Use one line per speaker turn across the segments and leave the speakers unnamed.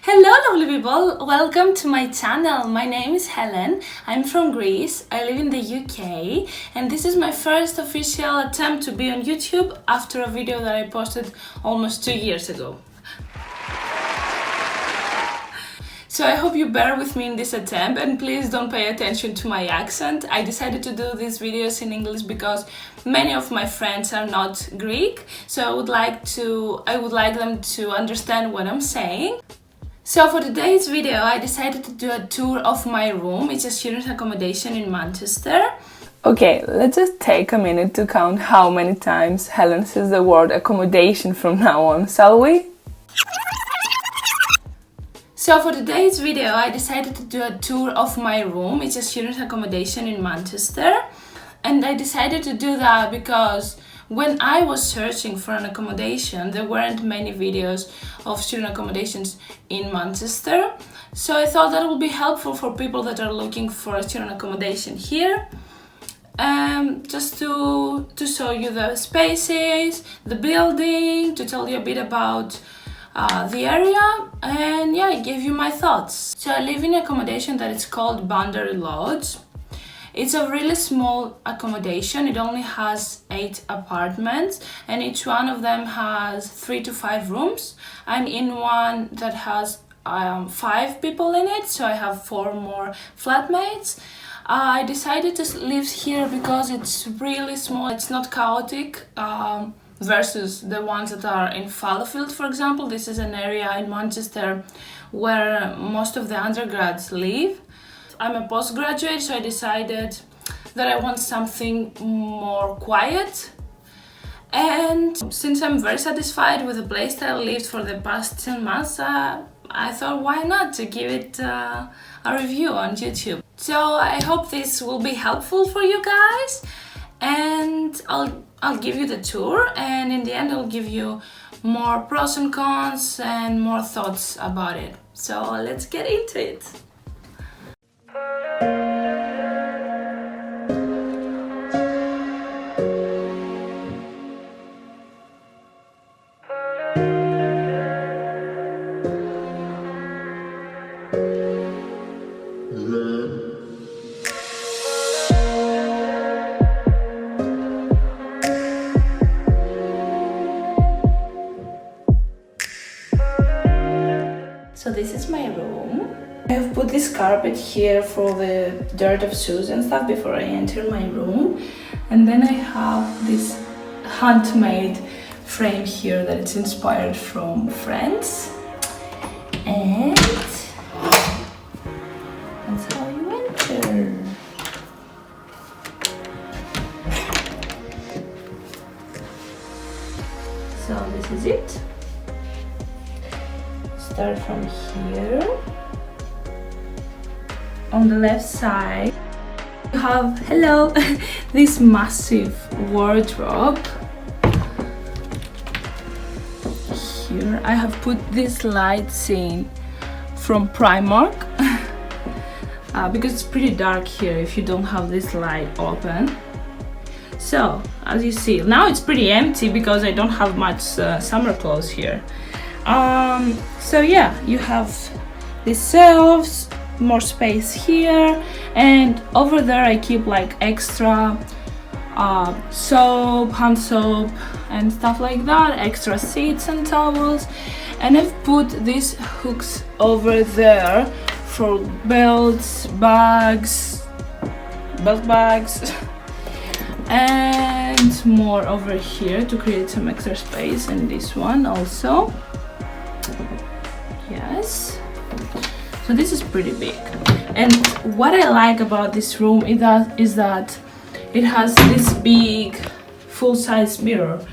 Hello lovely people, welcome to my channel. My name is Helen, I'm from Greece, I live in the UK and this is my first official attempt to be on YouTube after a video that I posted almost 2 years ago. So I hope you bear with me in this attempt and please don't pay attention to my accent. I decided to do these videos in English because many of my friends are not Greek, so I would like them to understand what I'm saying. So for today's video, I decided to do a tour of my room. It's a student accommodation in Manchester.
Okay, let's just take a minute to count how many times Helen says the word accommodation from now on, shall we?
So for today's video, I decided to do a tour of my room. It's a student accommodation in Manchester. And I decided to do that because when I was searching for an accommodation, there weren't many videos of student accommodations in Manchester. So I thought that would be helpful for people that are looking for a student accommodation here. Just to show you the spaces, the building, to tell you a bit about the area, and yeah, I gave you my thoughts. So I live in an accommodation that is called Boundary Lodge. It's a really small accommodation. It only has 8 apartments and each one of them has 3 to 5 rooms. I'm in one that has 5 people in it, so I have 4 more flatmates. I decided to live here because it's really small. It's not chaotic versus the ones that are in Fallowfield, for example. This is an area in Manchester where most of the undergrads live. I'm a postgraduate, so I decided that I want something more quiet. And since I'm very satisfied with the place that I lived for the past 10 months, I thought why not to give it a review on YouTube. So I hope this will be helpful for you guys, and I'll give you the tour, and in the end I'll give you more pros and cons and more thoughts about it. So let's get into it. So this is my room. I have put this carpet here for the dirt of shoes and stuff before I enter my room. And then I have this handmade frame here that it's inspired from Friends. And that's how you enter. So this is it. Start from here. On the left side you have, hello, this massive wardrobe. Here I have put this light scene from Primark because it's pretty dark here if you don't have this light open. So as you see, now it's pretty empty because I don't have much summer clothes here. So yeah, you have these shelves, more space here, and over there I keep like extra soap, hand soap and stuff like that, extra sheets and towels. And I've put these hooks over there for belts, bags, belt bags and more over here to create some extra space, and this one also. Yes, so this is pretty big, and what I like about this room is that it has this big full-size mirror.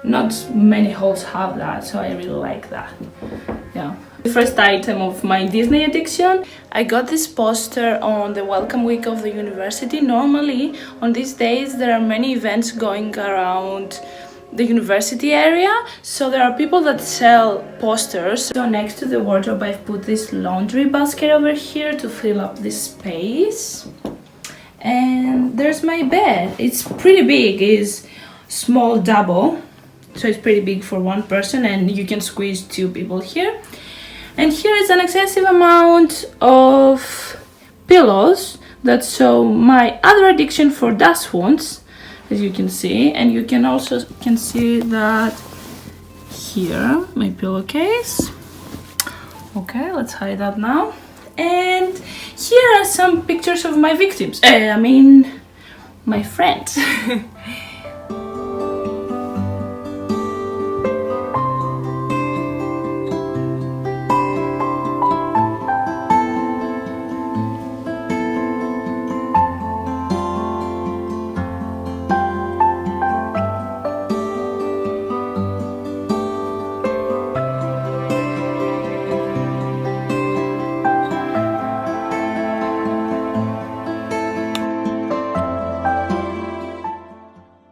Not many halls have that, so I really like that. Yeah. The first item of my Disney addiction, I got this poster on the welcome week of the university. Normally on these days there are many events going around the university area, so there are people that sell posters. So next to the wardrobe I've put this laundry basket over here to fill up this space. And there's my bed. It's pretty big, it's small double, so it's pretty big for one person and you can squeeze 2 people here. And here is an excessive amount of pillows that show my other addiction for dust wounds, as you can see. And you can also see that here, my pillowcase. Okay, let's hide that now. And here are some pictures of my victims. My friends.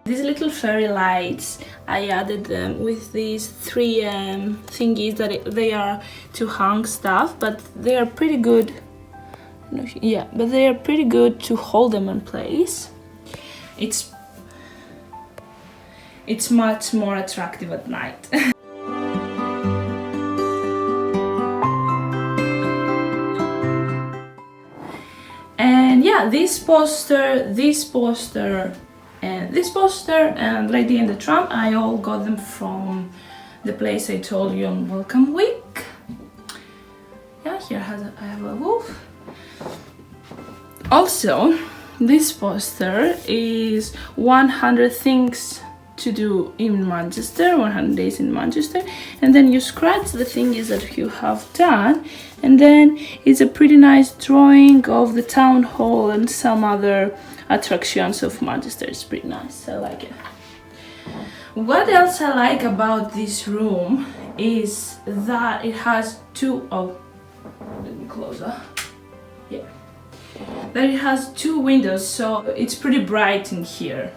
These little fairy lights, I added them with these three thingies that they are to hang stuff, but they are pretty good. But they are pretty good to hold them in place. It's much more attractive at night. And yeah, this poster, and this poster, and Lady in the Tram, I all got them from the place I told you on Welcome Week. Yeah, here I have a wolf. Also, this poster is 100 things to do in Manchester, 100 days in Manchester, and then you scratch the things that you have done, and then it's a pretty nice drawing of the town hall and some other attractions of Manchester. It's pretty nice, I like it. What else I like about this room is that it has let me close that. Yeah. That it has two windows, so it's pretty bright in here.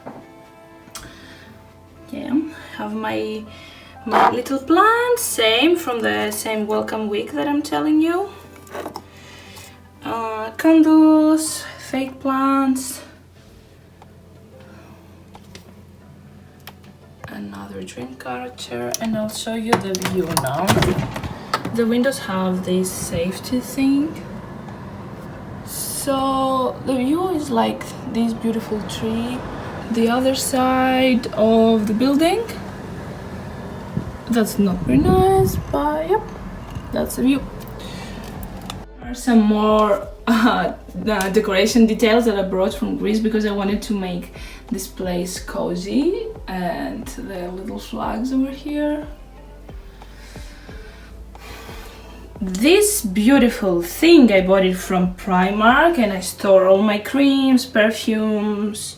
Yeah, have my little plants, same from the same Welcome Week that I'm telling you. Candles, fake plants. Another drink character, and I'll show you the view now. The windows have this safety thing, so the view is like this beautiful tree. The other side of the building, that's not very nice, but yep, that's the view. There are some more decoration details that I brought from Greece because I wanted to make this place cozy, and the little flags over here. This beautiful thing, I bought it from Primark, and I store all my creams, perfumes,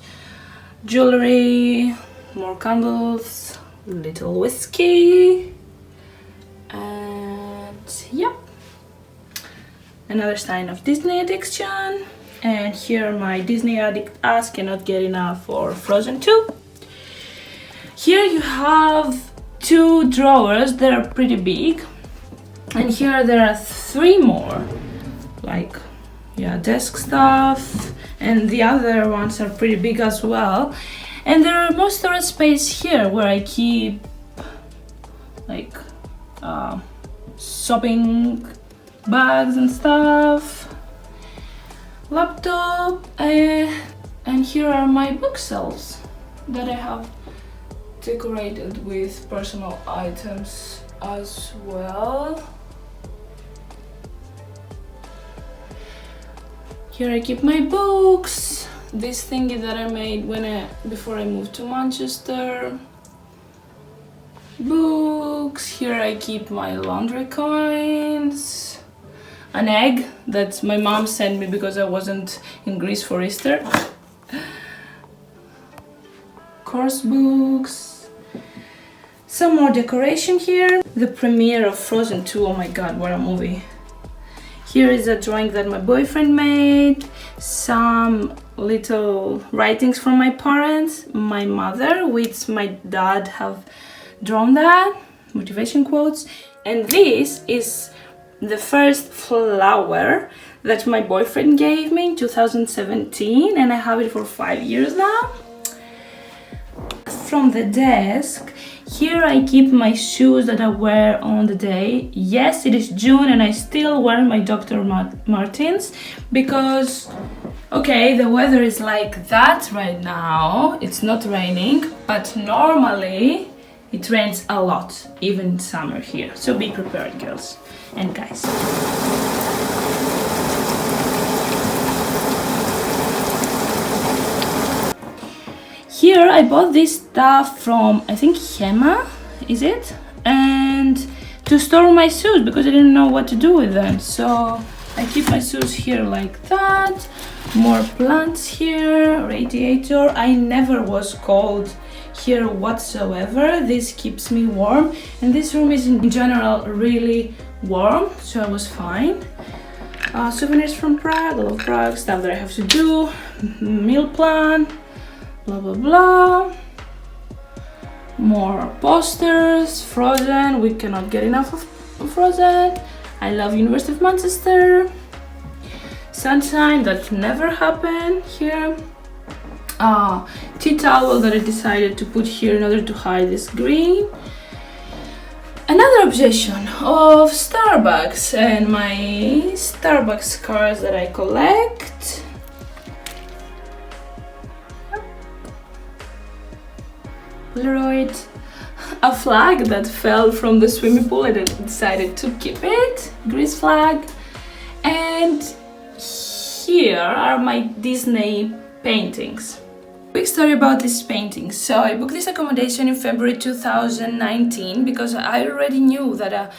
jewelry, more candles, little whiskey, and yep, another sign of Disney addiction. And here my Disney addict ass cannot get enough for Frozen 2. Here you have two drawers that are pretty big, and here there are three more, like, yeah, desk stuff, and the other ones are pretty big as well. And there are more storage space here where I keep like shopping bags and stuff, laptop, and here are my bookshelves that I have decorated with personal items as well. Here I keep my books, this thingy that I made before I moved to Manchester. Books, here I keep my laundry coins, an egg that my mom sent me because I wasn't in Greece for Easter. Course books, some more decoration here. The premiere of Frozen 2, oh my god, what a movie. Here is a drawing that my boyfriend made, some little writings from my parents, my mother, which my dad have drawn that, motivation quotes, and this is the first flower that my boyfriend gave me in 2017, and I have it for 5 years now. From the desk, Here I keep my shoes that I wear on the day. Yes, it is June and I still wear my Dr. Martens because, okay, the weather is like that right now. It's not raining, but normally it rains a lot, even in summer here. So be prepared, girls and guys. Here I bought this stuff from, I think, Hema, is it? And to store my shoes because I didn't know what to do with them. So I keep my shoes here like that. More plants here, radiator. I never was cold here whatsoever. This keeps me warm. And this room is in general really warm, so I was fine. Souvenirs from Prague, I love Prague, stuff that I have to do, meal plan. Blah blah blah. More posters, Frozen. We cannot get enough of Frozen. I love University of Manchester. Sunshine, that never happened here. Tea towel that I decided to put here in order to hide this green. Another obsession of Starbucks and my Starbucks cards that I collect. Polaroid, a flag that fell from the swimming pool and I decided to keep it, Greece flag. And here are my Disney paintings. Quick story about these paintings. So I booked this accommodation in February 2019 because I already knew that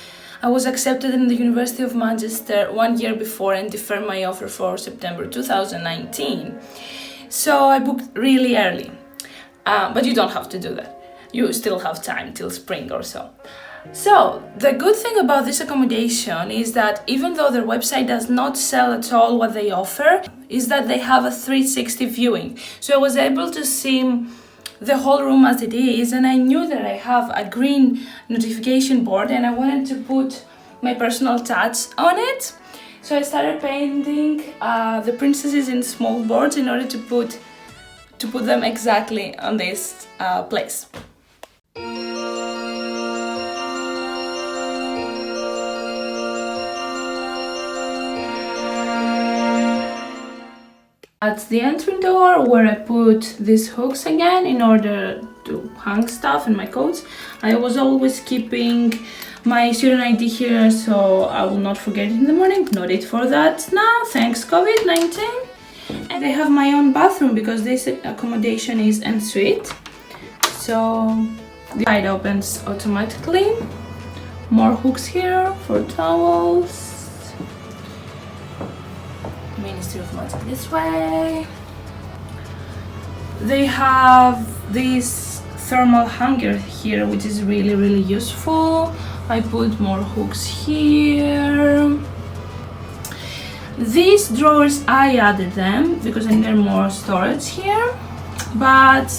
I was accepted in the University of Manchester 1 year before and deferred my offer for September 2019. So I booked really early. But you don't have to do that. You still have time till spring or so. So the good thing about this accommodation is that even though their website does not sell at all what they offer, is that they have a 360 viewing. So I was able to see the whole room as it is, and I knew that I have a green notification board and I wanted to put my personal touch on it. So I started painting the princesses in small boards in order to put them exactly on this place. At the entry door where I put these hooks again in order to hang stuff in my coats, I was always keeping my student ID here so I will not forget it in the morning. No need for that now, thanks COVID-19. And I have my own bathroom because this accommodation is en suite, so the side opens automatically. More hooks here for towels. Ministry of Magic this way. They have this thermal hanger here, which is really useful. I put more hooks here. These drawers, I added them because I need more storage here, but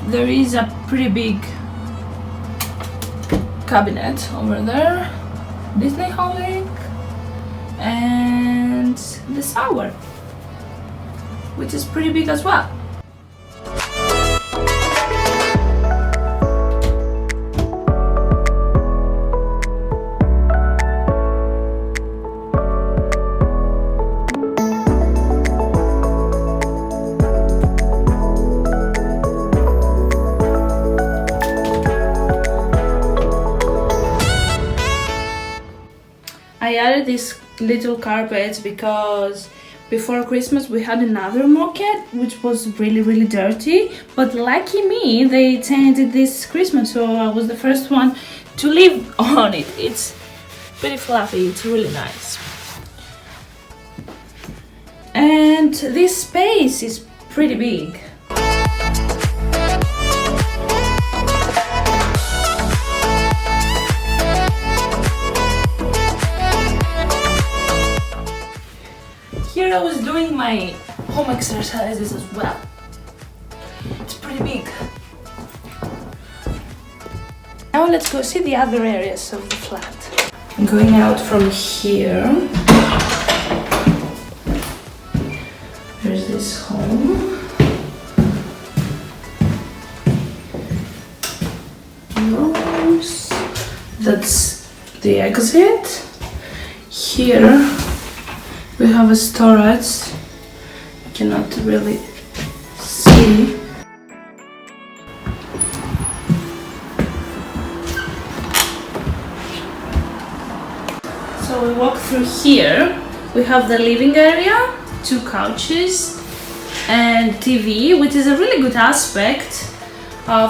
there is a pretty big cabinet over there, Disney Holic, and the shower, which is pretty big as well. I added these little carpets because before Christmas we had another moquette which was really dirty, but lucky me, they changed it this Christmas, so I was the first one to live on it. It's pretty fluffy, it's really nice. And this space is pretty big. Here I was doing my home exercises as well. It's pretty big. Now let's go see the other areas of the flat. I'm going out from here. There's this home. That's the exit. Here we have a storage. You cannot really see. So we walk through here. We have the living area, 2 couches and TV, which is a really good aspect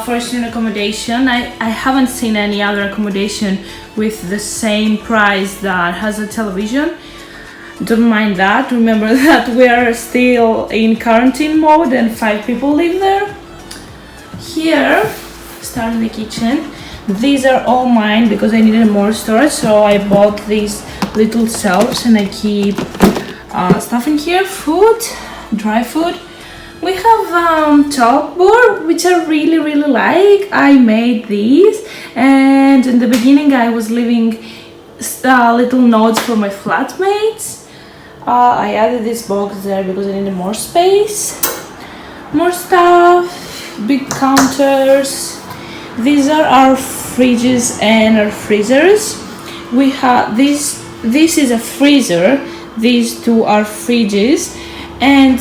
for a student accommodation. I haven't seen any other accommodation with the same price that has a television. Don't mind that. Remember that we are still in quarantine mode and 5 people live there. Here, start in the kitchen. These are all mine because I needed more storage, so I bought these little shelves and I keep stuff in here. Food, dry food. We have chalkboard, which I really like. I made these, and in the beginning I was leaving little notes for my flatmates. I added this box there because I needed more space. More stuff, big counters. These are our fridges and our freezers. We have this is a freezer, these 2 are fridges, and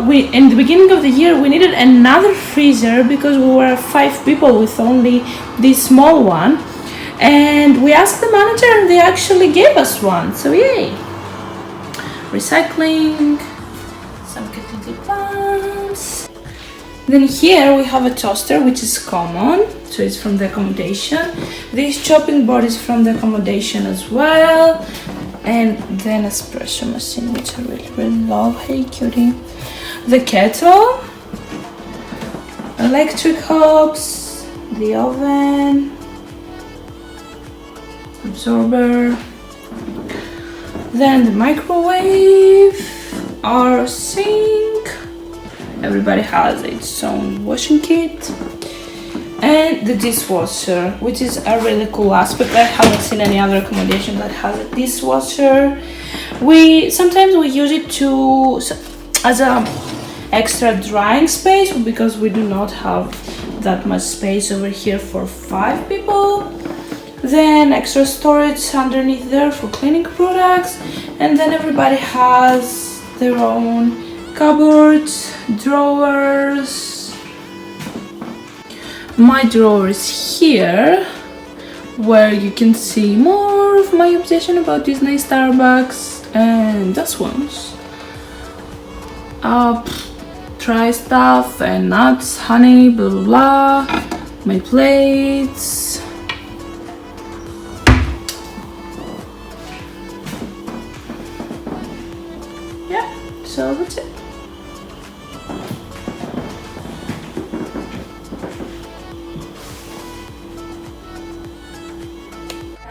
we in the beginning of the year we needed another freezer because we were 5 people with only this small one, and we asked the manager and they actually gave us one, so yay. Recycling, some cute little plants. Then here we have a toaster, which is common, so it's from the accommodation. This chopping board is from the accommodation as well. And then espresso machine, which I really love. Hey cutie. The kettle, electric hobs, the oven, absorber, then the microwave, our sink. Everybody has its own washing kit. And the dishwasher, which is a really cool aspect. I haven't seen any other accommodation that has a dishwasher. Sometimes we use it as a extra drying space because we do not have that much space over here for 5 people. Then extra storage underneath there for cleaning products, and then everybody has their own cupboards, drawers. My drawer is here, where you can see more of my obsession about Disney, Starbucks, and just ones. Try stuff and nuts, honey, blah blah blah. My plates. Yeah, so that's it.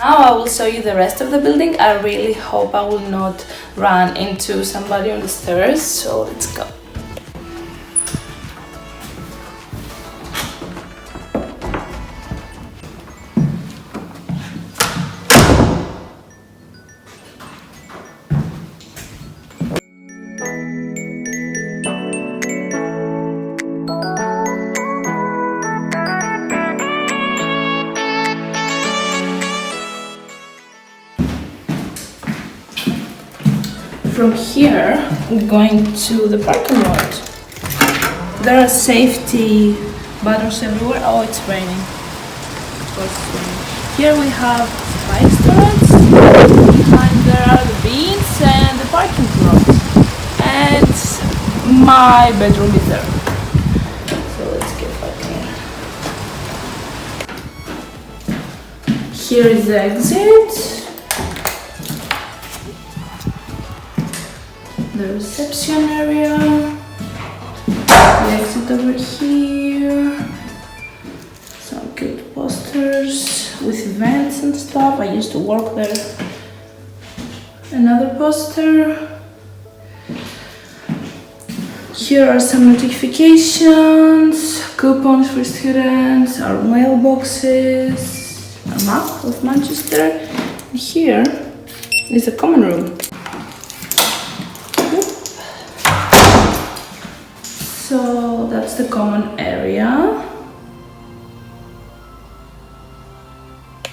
Now I will show you the rest of the building. I really hope I will not run into somebody on the stairs, so let's go. From here, we're going to the parking lot. There are safety buttons everywhere. Oh, it's raining. Here we have bike storage, and there are the bins and the parking lot. And my bedroom is there. So let's get back here. Here is the exit. The reception area, the exit over here, some cute posters with events and stuff. I used to work there. Another poster. Here are some notifications, coupons for students, our mailboxes, a map of Manchester. And here is a common room. So that's the common area.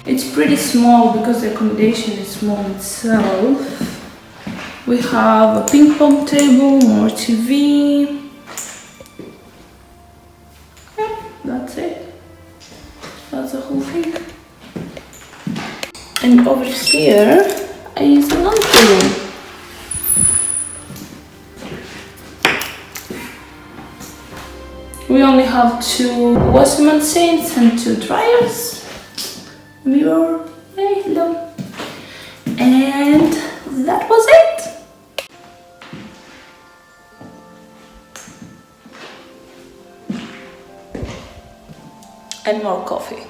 It's pretty small because the accommodation is small itself. We have a ping pong table, more TV. Yeah, that's it. That's the whole thing. And over here is a laundry room. We only have 2 washing machines and 2 dryers. Mirror, hey, hello. And that was it. And more coffee.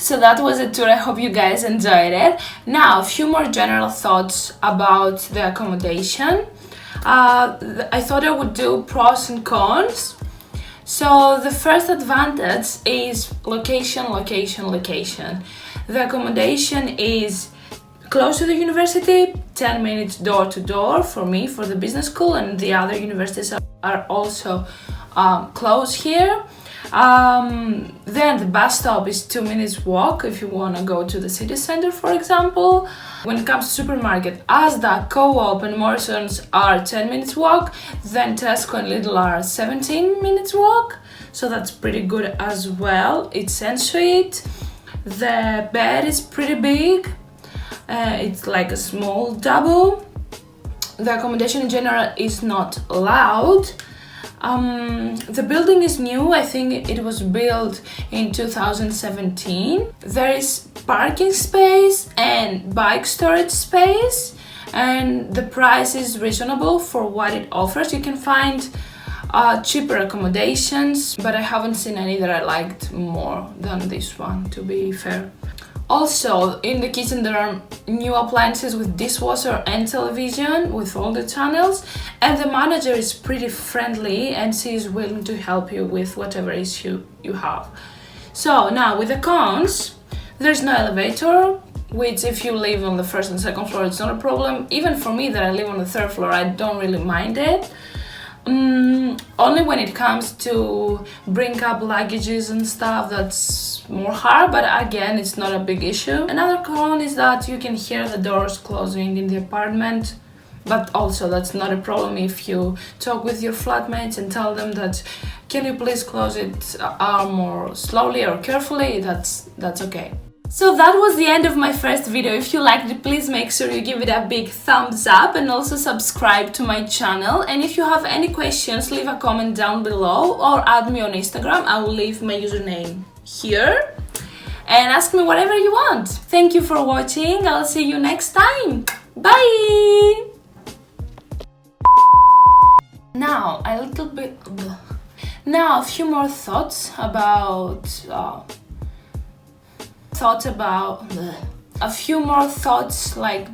So that was a tour. I hope you guys enjoyed it. Now, a few more general thoughts about the accommodation. I thought I would do pros and cons. So the first advantage is location, location, location. The accommodation is close to the university, 10 minutes door to door for me, for the business school, and the other universities are also close here. Then the bus stop is 2 minutes walk if you want to go to the city center, for example. When it comes to supermarket, Asda, Co-op and Morrison's are 10 minutes walk, then Tesco and Lidl are 17 minutes walk, so that's pretty good as well. It's ensuite. The bed is pretty big. It's like a small double. The accommodation in general is not loud. The building is new. I think it was built in 2017. There is parking space and bike storage space, and the price is reasonable for what it offers. You can find cheaper accommodations, but I haven't seen any that I liked more than this one, to be fair. Also, in the kitchen there are new appliances with dishwasher and television with all the channels, and the manager is pretty friendly and she is willing to help you with whatever issue you have. So now with the cons, there's no elevator, which if you live on the first and second floor it's not a problem. Even for me that I live on the third floor, I don't really mind it. Only when it comes to bring up luggages and stuff, that's more hard, but again, it's not a big issue. Another con is that you can hear the doors closing in the apartment, but also that's not a problem if you talk with your flatmates and tell them that, can you please close it more slowly or carefully, that's okay. So that was the end of my first video. If you liked it, please make sure you give it a big thumbs up and also subscribe to my channel. And if you have any questions, leave a comment down below or add me on Instagram. I will leave my username here and ask me whatever you want. Thank you for watching. I'll see you next time. Bye! Now, a few more thoughts about a few more thoughts like